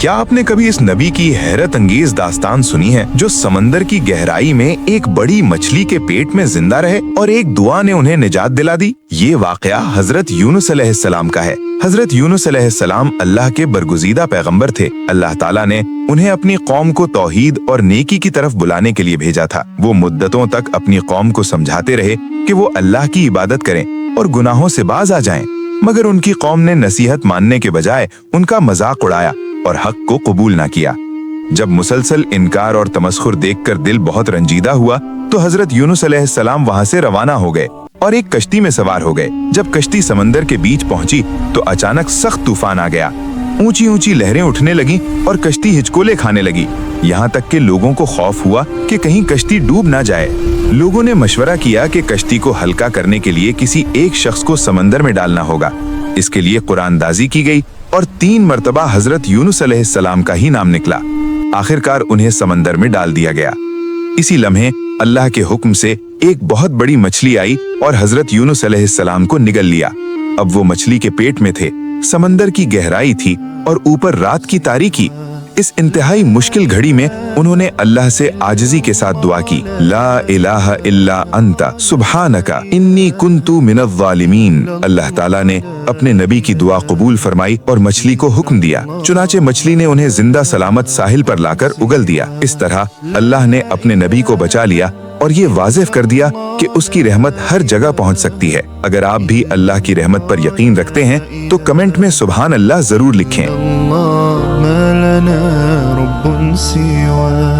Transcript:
کیا آپ نے کبھی اس نبی کی حیرت انگیز داستان سنی ہے جو سمندر کی گہرائی میں ایک بڑی مچھلی کے پیٹ میں زندہ رہے اور ایک دعا نے انہیں نجات دلا دی؟ یہ واقعہ حضرت یونس علیہ السلام کا ہے۔ حضرت یونس علیہ السلام اللہ کے برگزیدہ پیغمبر تھے۔ اللہ تعالیٰ نے انہیں اپنی قوم کو توحید اور نیکی کی طرف بلانے کے لیے بھیجا تھا۔ وہ مدتوں تک اپنی قوم کو سمجھاتے رہے کہ وہ اللہ کی عبادت کریں اور گناہوں سے باز آ جائیں، مگر ان کی قوم نے نصیحت ماننے کے بجائے ان کا مذاق اڑایا اور حق کو قبول نہ کیا۔ جب مسلسل انکار اور تمسخر دیکھ کر دل بہت رنجیدہ ہوا تو حضرت یونس علیہ السلام وہاں سے روانہ ہو گئے اور ایک کشتی میں سوار ہو گئے۔ جب کشتی سمندر کے بیچ پہنچی تو اچانک سخت طوفان آ گیا۔ اونچی اونچی لہریں اٹھنے لگیں اور کشتی ہچکولے کھانے لگی، یہاں تک کہ لوگوں کو خوف ہوا کہ کہیں کشتی ڈوب نہ جائے۔ لوگوں نے مشورہ کیا کہ کشتی کو ہلکا کرنے کے لیے کسی ایک شخص کو سمندر میں ڈالنا ہوگا۔ اس کے لیے قرآن دازی کی گئی اور 3 مرتبہ حضرت یونس علیہ السلام کا ہی نام نکلا۔ آخرکار انہیں سمندر میں ڈال دیا گیا۔ اسی لمحے اللہ کے حکم سے ایک بہت بڑی مچھلی آئی اور حضرت یونس علیہ السلام کو نگل لیا۔ اب وہ مچھلی کے پیٹ میں تھے، سمندر کی گہرائی تھی اور اوپر رات کی تاریکی۔ اس انتہائی مشکل گھڑی میں انہوں نے اللہ سے عاجزی کے ساتھ دعا کی، لا الہ الا انت سبحانک انی کنت من الظالمین۔ اللہ تعالیٰ نے اپنے نبی کی دعا قبول فرمائی اور مچھلی کو حکم دیا، چنانچہ مچھلی نے انہیں زندہ سلامت ساحل پر لا کر اگل دیا۔ اس طرح اللہ نے اپنے نبی کو بچا لیا اور یہ واضح کر دیا کہ اس کی رحمت ہر جگہ پہنچ سکتی ہے۔ اگر آپ بھی اللہ کی رحمت پر یقین رکھتے ہیں تو کمنٹ میں سبحان اللہ ضرور لکھیں۔ رب سواه